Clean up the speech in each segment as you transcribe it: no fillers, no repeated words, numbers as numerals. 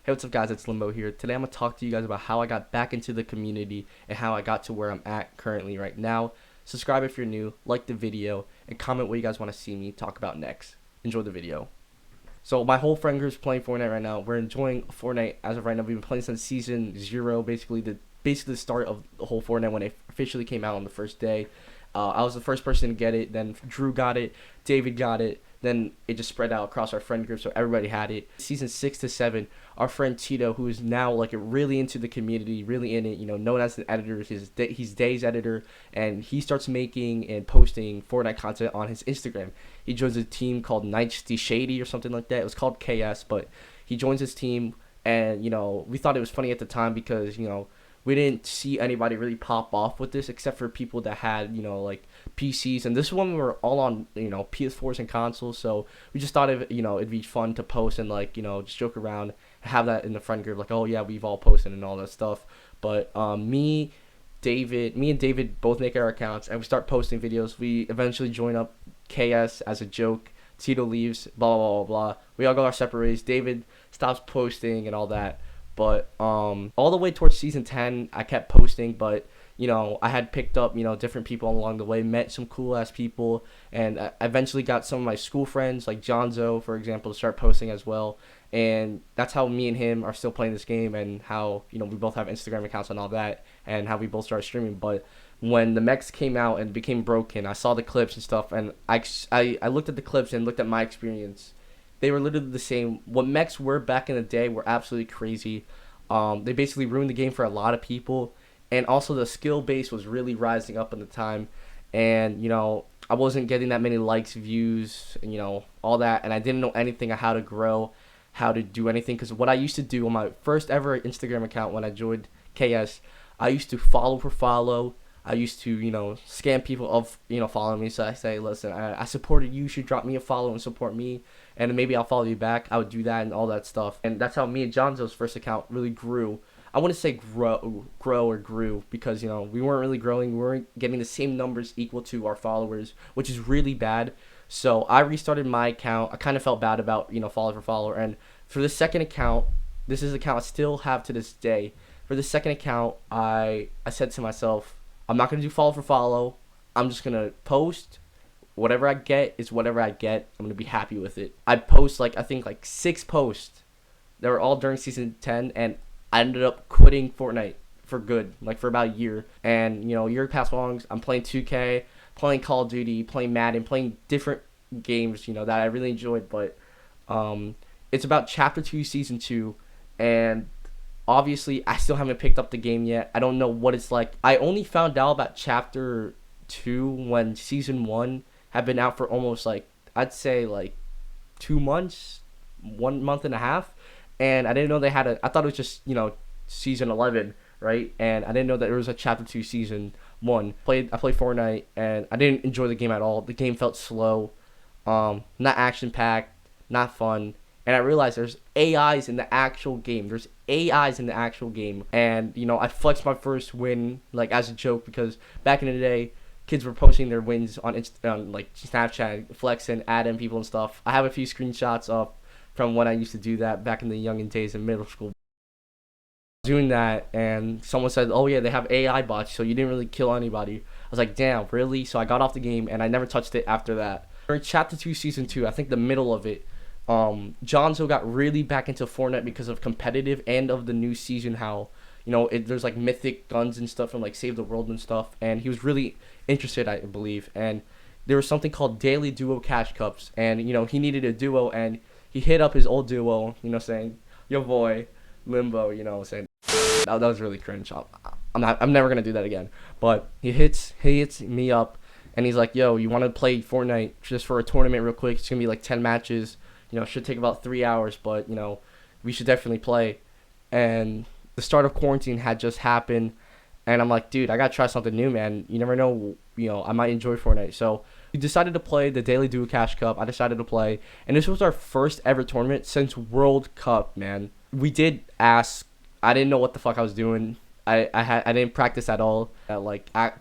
Hey, what's up, guys? It's Limbo here. Today I'm going to talk to you guys about how I got back into the community and how I got to where I'm at currently right now. Subscribe if you're new, like the video, and comment what you guys want to see me talk about next. Enjoy the video. So my whole friend group's playing Fortnite right now. We're enjoying Fortnite as of right now. We've been playing since season 0, basically the start of the whole Fortnite when it officially came out on the first day. I was the first person to get it. Then Drew got it. David got it. Then it just spread out across our friend group, so everybody had it. Season 6 to 7, our friend Tito, who is now like really into the community, really in it, known as the editor, he's Day's editor, and he starts making and posting Fortnite content on his Instagram. He joins a team called Nights Shady or something like that. It was called KS, but he joins his team, and we thought it was funny at the time because we didn't see anybody really pop off with this except for people that had, like PCs. And this one we were all on, PS4s and consoles. So we just thought it'd be fun to post and just joke around, have that in the friend group. Like, oh yeah, we've all posted and all that stuff. But me and David both make our accounts and we start posting videos. We eventually join up KS as a joke. Tito leaves, blah, blah, blah, blah. We all go our separate ways. David stops posting and all that. But all the way towards season 10, I kept posting, but I had picked up different people along the way, met some cool ass people, and I eventually got some of my school friends like Jonzo, for example, to start posting as well. And that's how me and him are still playing this game, and how we both have Instagram accounts and all that, and how we both started streaming. But when the mechs came out and became broken, I saw the clips and stuff, and I looked at the clips and looked at my experience. They were literally the same. What mechs were back in the day were absolutely crazy. They basically ruined the game for a lot of people. And also the skill base was really rising up in the time. And, I wasn't getting that many likes, views, and, all that. And I didn't know anything on how to grow, how to do anything. Because what I used to do on my first ever Instagram account when I joined KS, I used to follow for follow. I used to, scam people of, following me. So I say, listen, I supported you. You should drop me a follow and support me. And maybe I'll follow you back. I would do that and all that stuff. And that's how me and Jonzo's first account really grew. I wouldn't say grow or grew because, we weren't really growing. We weren't getting the same numbers equal to our followers, which is really bad. So I restarted my account. I kind of felt bad about, follow for follower. And for the second account, this is the account I still have to this day. For the second account, I said to myself, I'm not going to do follow for follow. I'm just going to post. Whatever I get is whatever I get. I'm going to be happy with it. I post I think 6 posts. They were all during season 10, and I ended up quitting Fortnite for good, for about a year. And, year passed along. I'm playing 2K, playing Call of Duty, playing Madden, playing different games, that I really enjoyed. But it's about Chapter 2, Season 2, and obviously, I still haven't picked up the game yet. I don't know what it's like. I only found out about Chapter 2 when Season 1 had been out for almost, I'd say, 2 months, 1 month and a half. And I didn't know they had I thought it was just, Season 11, right? And I didn't know that there was a Chapter 2 Season 1. I played Fortnite, and I didn't enjoy the game at all. The game felt slow, not action-packed, not fun. And I realized there's AIs in the actual game. And, I flexed my first win, as a joke, because back in the day, kids were posting their wins on Snapchat, flexing, adding people and stuff. I have a few screenshots of from when I used to do that back in the youngin' days in middle school. Doing that, and someone said, oh yeah, they have AI bots, so you didn't really kill anybody. I was like, damn, really? So I got off the game, and I never touched it after that. During Chapter 2, Season 2, I think the middle of it, Jonzo got really back into Fortnite because of competitive and of the new season, how there's mythic guns and stuff from Save the World and stuff, and he was really interested, I believe. And there was something called daily duo cash cups, and he needed a duo, and he hit up his old duo, saying, yo boy Limbo, saying that was really cringe. I'm never gonna do that again. But he hits me up, and he's like, yo, you want to play Fortnite just for a tournament real quick? It's gonna be 10 matches. Should take about 3 hours, but, we should definitely play. And the start of quarantine had just happened, and I'm like, dude, I gotta try something new, man. You never know, I might enjoy Fortnite. So we decided to play the Daily Duo Cash Cup. I decided to play, and this was our first ever tournament since World Cup, man. We did ask. I didn't know what the fuck I was doing. I didn't practice at all.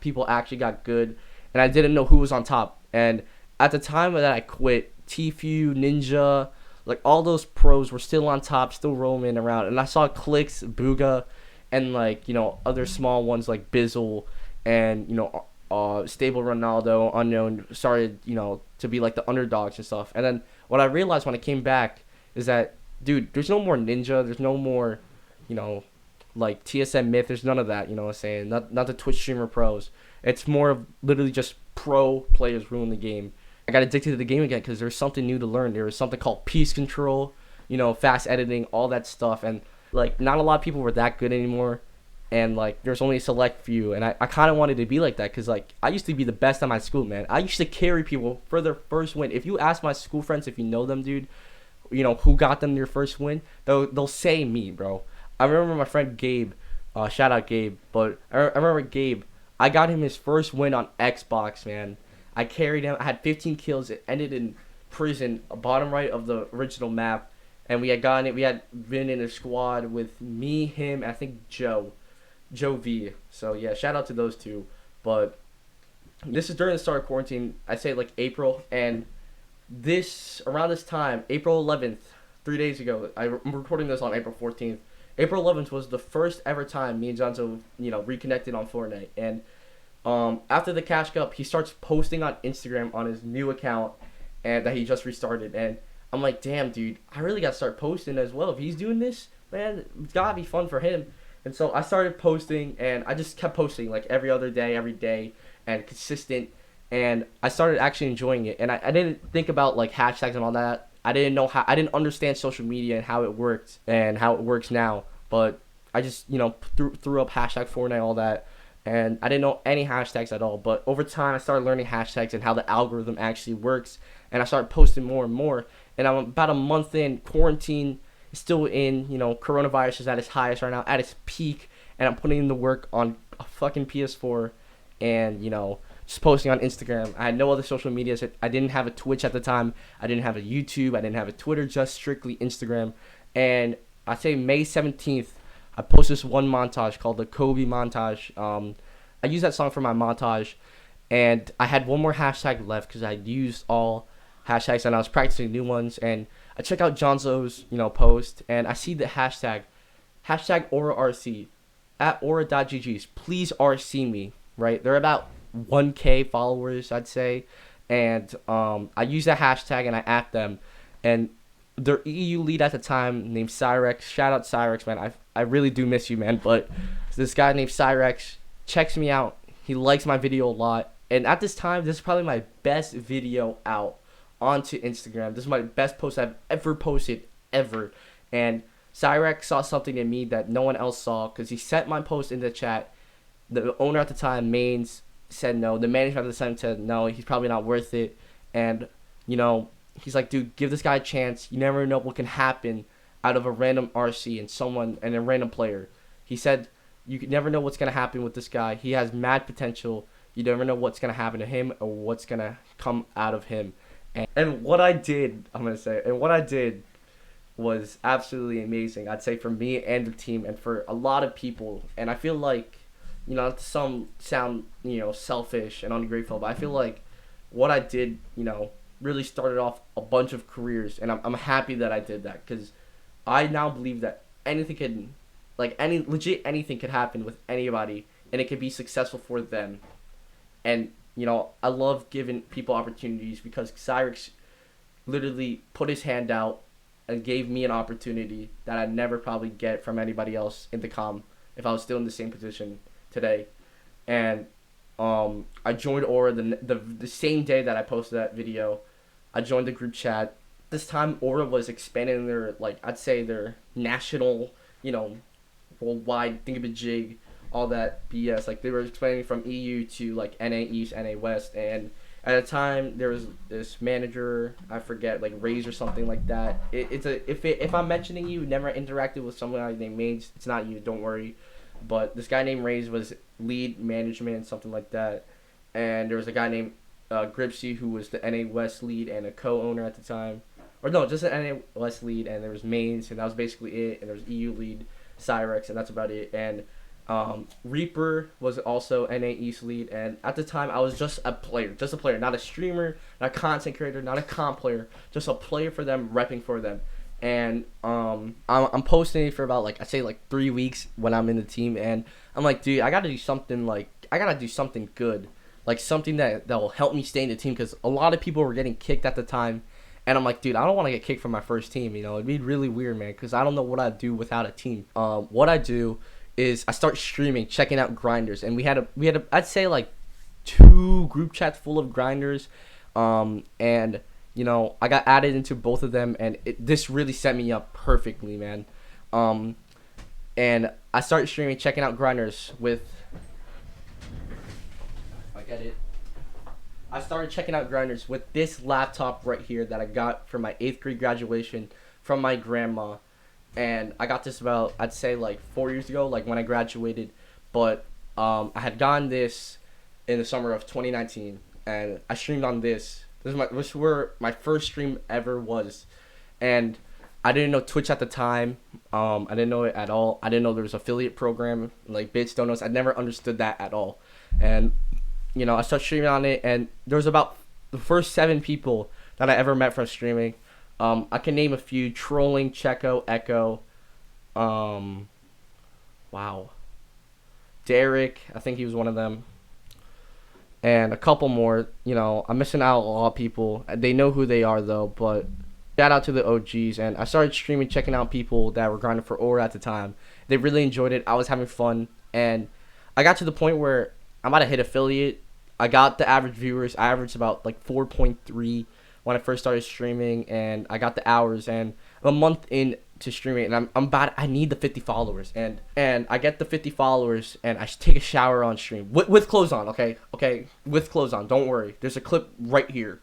People actually got good, and I didn't know who was on top. And at the time that I quit, Tfue, Ninja, like all those pros were still on top, still roaming around, and I saw Clicks, Booga, and like other small ones like Bizzle, and Stable Ronaldo, Unknown started to be like the underdogs and stuff. And then what I realized when I came back is that, dude, there's no more Ninja, there's no more, you know, like TSM Myth, there's none of that. You know what I'm saying? Not the Twitch streamer pros. It's more of literally just pro players ruin the game. I got addicted to the game again because there's something new to learn. There was something called piece control, fast editing, all that stuff, and like not a lot of people were that good anymore. And like there's only a select few, and I kind of wanted to be like that because like I used to be the best at my school, man. I used to carry people for their first win. If you ask my school friends, if you know them, dude, who got them their first win, they'll say me, bro. I remember my friend Gabe, shout out Gabe, but I remember Gabe. I got him his first win on Xbox, man. I carried him. I had 15 kills. It ended in prison, bottom right of the original map, and we had gotten it. We had been in a squad with me, him, and I think Joe V. So yeah, shout out to those two. But this is during the start of quarantine. I say like April, and around this time, April 11th, 3 days ago. I'm recording this on April 14th. April 11th was the first ever time me and Jonzo, reconnected on Fortnite. And after the Cash Cup, he starts posting on Instagram on his new account, and that he just restarted. And I'm like, damn, dude, I really gotta start posting as well. If he's doing this, man, it's gotta be fun for him. And so I started posting, and I just kept posting like every other day, every day, and consistent. And I started actually enjoying it. And I didn't think about like hashtags and all that. I didn't understand social media and how it worked and how it works now. But I just, threw up hashtag Fortnite, all that. And I didn't know any hashtags at all. But over time, I started learning hashtags and how the algorithm actually works. And I started posting more and more. And I'm about a month in, quarantine still in, coronavirus is at its highest right now, at its peak, and I'm putting in the work on a fucking PS4 and, just posting on Instagram. I had no other social medias. I didn't have a Twitch at the time. I didn't have a YouTube. I didn't have a Twitter, just strictly Instagram. And I say May 17th, I posted this one montage called the Kobe montage. I used that song for my montage, and I had one more hashtag left because I used all hashtags and I was practicing new ones. And I check out Jonzo's, post, and I see the hashtag AuraRC, at aura.gg's. Please RC me, right? They're about 1K followers, I'd say. And I use that hashtag and I at them. And their EU lead at the time named Cyrex, shout out Cyrex, man. I really do miss you, man. But this guy named Cyrex checks me out. He likes my video a lot. And at this time, this is probably my best video out onto Instagram. This is my best post I've ever posted, ever. And Cyrex saw something in me that no one else saw because he sent my post in the chat. The owner at the time, Mains, said no. The management at the time said no, he's probably not worth it. And, he's like, dude, give this guy a chance. You never know what can happen out of a random RC and a random player. He said, you never know what's going to happen with this guy. He has mad potential. You never know what's going to happen to him or what's going to come out of him. And what I did, was absolutely amazing, I'd say, for me and the team and for a lot of people. And I feel like, some sound, selfish and ungrateful, but I feel like what I did, really started off a bunch of careers. And I'm happy that I did that because I now believe that anything could happen with anybody and it could be successful for them. And I love giving people opportunities because Cyrix literally put his hand out and gave me an opportunity that I'd never probably get from anybody else in the comm if I was still in the same position today. And I joined Aura the same day that I posted that video. I joined the group chat. This time Aura was expanding their, I'd say their national, worldwide thingamajig, all that BS. They were expanding from EU to NA East, NA West, and at the time there was this manager, I forget, Raze or something like that. If I'm mentioning you never interacted with someone named Mage, it's not you, don't worry. But this guy named Raze was lead management, something like that. And there was a guy named Gripsy who was the NA West lead and a co-owner at the time. Or no, just an NA West lead, and there was Mains, and that was basically it. And there was EU lead, Cyrex, and that's about it. And Reaper was also NA East lead, and at the time I was just a player, not a streamer, not a content creator, not a comp player, just a player for them, repping for them. And I'm posting for about like I say like 3 weeks when I'm in the team, and I'm like, dude, I gotta do something good, like something that will help me stay in the team, because a lot of people were getting kicked at the time, and I'm like, dude, I don't want to get kicked from my first team. It'd be really weird, man, because I don't know what I'd do without a team. What I do is I start streaming, checking out grinders, and we had I'd say like 2 group chats full of grinders, and I got added into both of them, and this really set me up perfectly, man. And I started streaming, checking out grinders with. I get it. I started checking out grinders with this laptop right here that I got for my 8th grade graduation from my grandma. And I got this about, I'd say, like 4 years ago, like when I graduated. But I had gotten this in the summer of 2019, and I streamed on this. This is where my first stream ever was, and I didn't know Twitch at the time. I didn't know it at all. I didn't know there was an affiliate program like Bits Donuts. I never understood that at all. And I started streaming on it, and there was about the first 7 people that I ever met from streaming. I can name a few: Trolling, Checo, Echo, wow, Derek. I think he was one of them, and a couple more. I'm missing out a lot of people. They know who they are though, but shout out to the OGs. And I started streaming, checking out people that were grinding for Aura at the time. They really enjoyed it. I was having fun, and I got to the point where I'm about to hit affiliate. I got the average viewers. I averaged about like 4.3 when I first started streaming, and I got the hours, and I'm a month into streaming, and I need the 50 followers, and I get the 50 followers, and I take a shower on stream with clothes on, okay, with clothes on. Don't worry, there's a clip right here.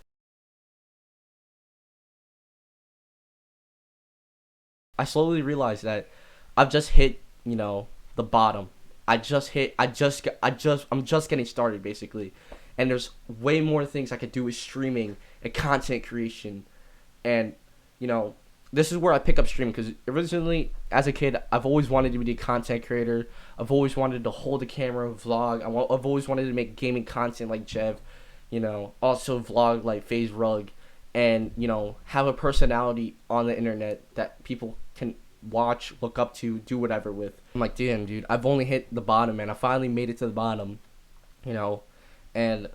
I slowly realized that I've just hit, the bottom. I'm just getting started basically, and there's way more things I could do with streaming and content creation, and this is where I pick up streaming, because originally as a kid I've always wanted to be a content creator. I've always wanted to hold a camera, vlog. I've always wanted to make gaming content like Jev, also vlog like FaZe Rug, and have a personality on the internet that people can watch, look up to, do whatever with. I'm like, damn, dude, I've only hit the bottom, man. I finally made it to the bottom, and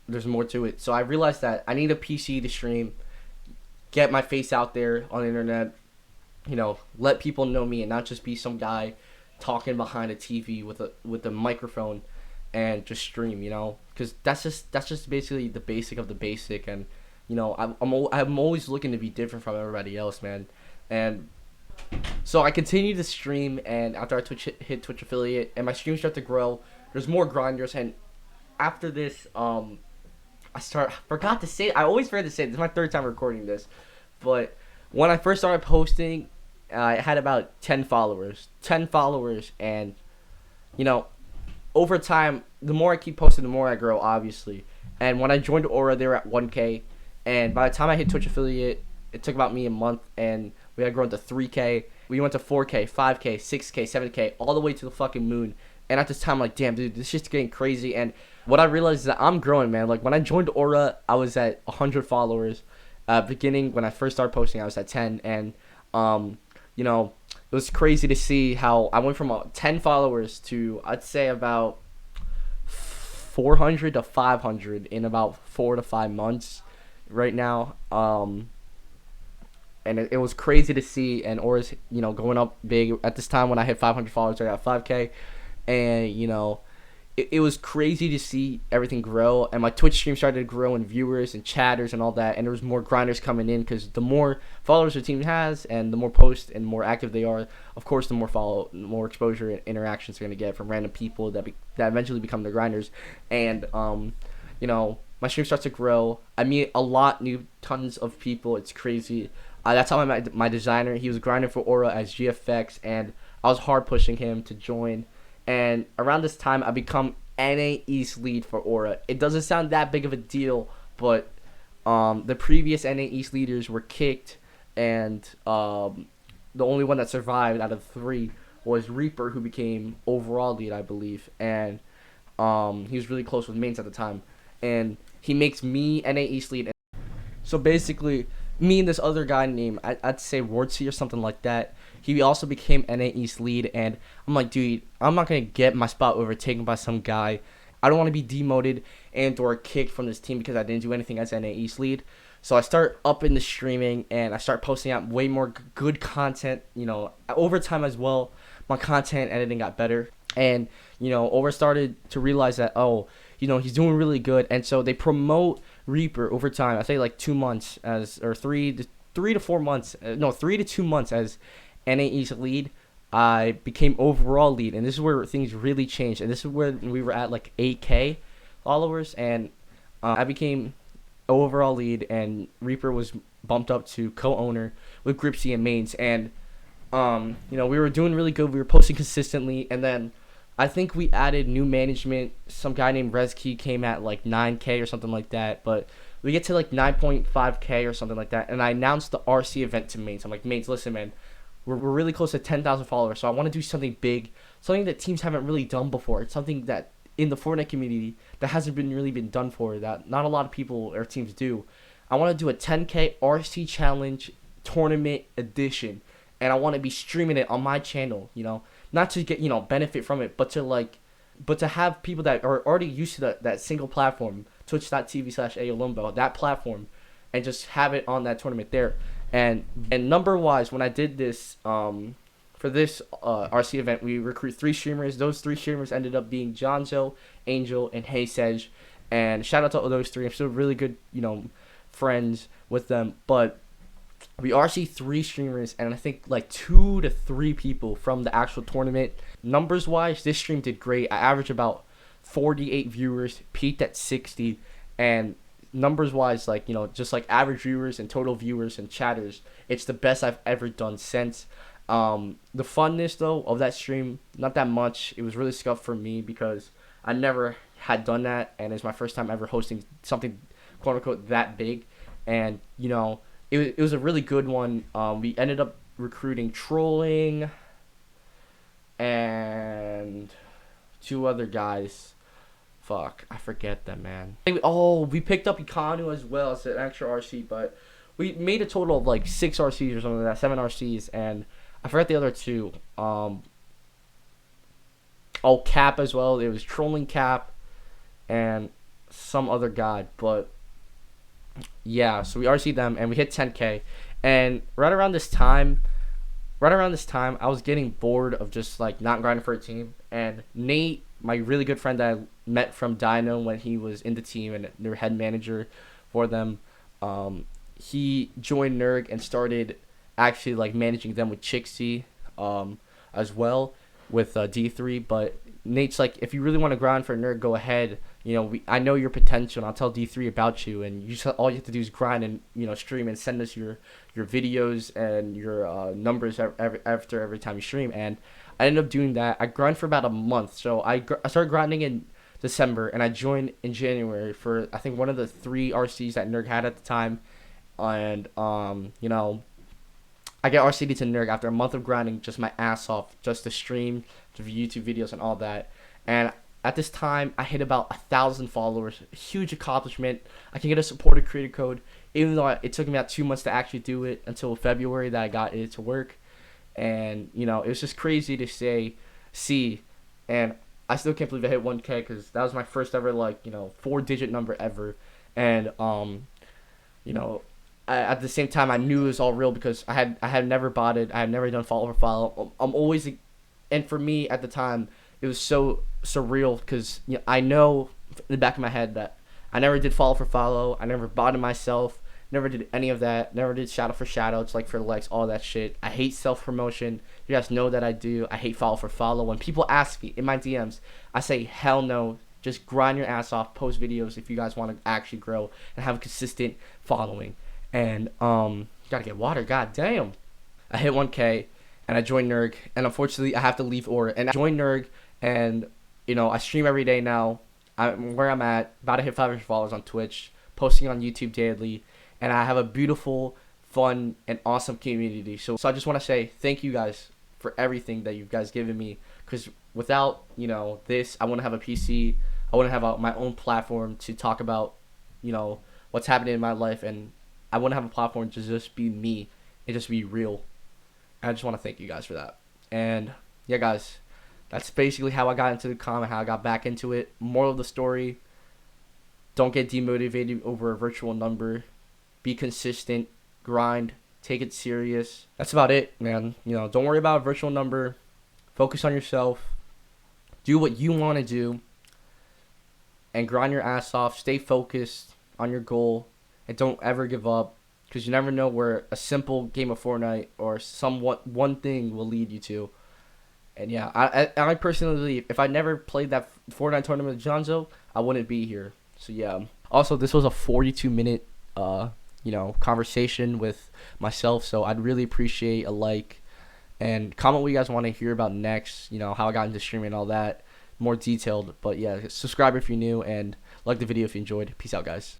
there's more to it. So I realized that I need a PC to stream, get my face out there on the internet, let people know me, and not just be some guy talking behind a TV with a microphone and just stream, because that's just basically the basic of the basic. And I'm always looking to be different from everybody else, man. And so I continue to stream, and after I hit Twitch affiliate, and my streams start to grow, there's more grinders, and after this, forgot to say, I always forget to say, this is my 3rd time recording this, but when I first started posting, I had about 10 followers, and, over time, the more I keep posting, the more I grow, obviously. And when I joined Aura, they were at 1K, and by the time I hit Twitch affiliate, it took about me a month, and we had grown to 3K. We went to 4K, 5K, 6K, 7K, all the way to the fucking moon. And at this time, I'm like, damn, dude, this shit's getting crazy. And what I realized is that I'm growing, man. Like, when I joined Aura, I was at 100 followers. Beginning, when I first started posting, I was at 10. And, it was crazy to see how I went from 10 followers to, I'd say, about 400 to 500 in about 4 to 5 months right now. And it was crazy to see, and Aura's, going up big. At this time, when I hit 500 followers, I got 5K, and, it was crazy to see everything grow, and my Twitch stream started to grow in viewers and chatters and all that, and there was more grinders coming in, because the more followers the team has, and the more posts and more active they are, of course, the more exposure and interactions they're going to get from random people that eventually become the grinders. And, my stream starts to grow. I meet tons of people. It's crazy. That's how I met my designer. He was grinding for Aura as GFX, and I was hard pushing him to join. And around this time, I become NA East lead for Aura. It doesn't sound that big of a deal, but the previous NA East leaders were kicked, and the only one that survived out of 3 was Reaper, who became overall lead, I believe, and he was really close with Mains at the time, and he makes me NA East lead. So basically, me and this other guy named I'd say Wartsy or something like that. He also became NA East lead, and I'm like, dude, I'm not gonna get my spot overtaken by some guy. I don't want to be demoted and or kicked from this team because I didn't do anything as NA East lead. So I start up in the streaming and I start posting out way more good content. You know, over time as well, my content editing got better, and over started to realize that he's doing really good, and so they promote Reaper over time. I say like 2 months or 3 to 4 months, no 3 to 2 months as NA East lead. I became overall lead, and this is where things really changed. And this is where we were at like 8K followers, and I became overall lead, and Reaper was bumped up to co-owner with Gripsy and Mains, and we were doing really good. We were posting consistently, and then I think we added new management. Some guy named Rezkey came at like 9K or something like that, but we get to like 9.5K or something like that, and I announced the RC event to Mains. I'm like, Mains, listen, man, we're really close to 10,000 followers, so I want to do something big, something that teams haven't really done before. It's something that in the Fortnite community that hasn't really been done for, that not a lot of people or teams do. I want to do a 10K RC challenge tournament edition, and I want to be streaming it on my channel, not to get benefit from it, but to have people that are already used to that single platform, twitch.tv/Limbo, that platform, and just have it on that tournament there. And number wise, when I did this for this RC event, we recruit 3 streamers. Those 3 streamers ended up being Jonzo, Angel, and Hey Sedge. And shout out to all those 3. I'm still really good, friends with them. But we RC 3 streamers, and I think like 2 to 3 people from the actual tournament. Numbers wise, this stream did great. I averaged about 48 viewers, peaked at 60, and numbers wise, just like average viewers and total viewers and chatters, it's the best I've ever done since. The funness though of that stream, not that much. It was really scuffed for me because I never had done that, and it's my first time ever hosting something quote unquote that big. And it was a really good one. We ended up recruiting Trolling and 2 other guys. Fuck, I forget them, man. Oh, we picked up Ikanu as well as an extra RC, but we made a total of like 6 RCs or something like that, 7 RCs, and I forgot the other 2. Cap as well. It was Trolling Cap and some other guy, but yeah, so we RC'd them and we hit 10K. And right around this time, I was getting bored of just like not grinding for a team. And Nate, my really good friend that I met from Dino when he was in the team and their head manager for them, he joined Nerg and started actually like managing them with Chixie as well with D3. But Nate's like, if you really want to grind for Nerg, go ahead. I know your potential, and I'll tell D3 about you, and all you have to do is grind and stream and send us your videos and your numbers after every time you stream. And I ended up doing that. I grind for about a month, so I started grinding in December, and I joined in January for I think one of the 3 RCs that Nerg had at the time. And I get RC'd to Nerg after a month of grinding just my ass off just to stream, to view YouTube videos and all that. And at this time, I hit about 1,000 followers. A huge accomplishment. I can get a supported creator code, even though it took me about 2 months to actually do it until February that I got it to work. And it was just crazy to see, and I still can't believe I hit 1K because that was my first ever 4-digit number ever. And at the same time, I knew it was all real because I had never botted. I had never done follow for follow. I'm always, and for me at the time, it was so surreal because I know in the back of my head that I never did follow for follow. I never botted myself. Never did any of that. Never did shout out for shoutouts, like for likes, all that shit. I hate self promotion. You guys know that I do. I hate follow for follow. When people ask me in my DMs, I say hell no. Just grind your ass off. Post videos if you guys want to actually grow and have a consistent following. And gotta get water. God damn. I hit 1K and I joined Nerg, and unfortunately I have to leave Aura. And I joined Nerg, and I stream every day now. I'm where I'm at, about to hit 500 followers on Twitch, posting on YouTube daily, and I have a beautiful, fun, and awesome community. So I just want to say thank you guys for everything that you guys given me. Because without, this, I wouldn't have a PC. I wouldn't have my own platform to talk about, what's happening in my life. And I wouldn't have a platform to just be me and just be real. I just want to thank you guys for that. And yeah, guys, that's basically how I got into the comment, how I got back into it. Moral of the story: don't get demotivated over a virtual number. Be consistent, grind, take it serious. That's about it, man. Don't worry about a virtual number. Focus on yourself. Do what you want to do. And grind your ass off. Stay focused on your goal. And don't ever give up. Because you never know where a simple game of Fortnite or one thing will lead you to. And yeah, I personally believe if I never played that Fortnite tournament with Jonzo, I wouldn't be here. So yeah. Also, this was a 42-minute conversation with myself. So I'd really appreciate a like and comment what you guys want to hear about next. How I got into streaming and all that, more detailed. But yeah, subscribe if you're new and like the video if you enjoyed. Peace out, guys.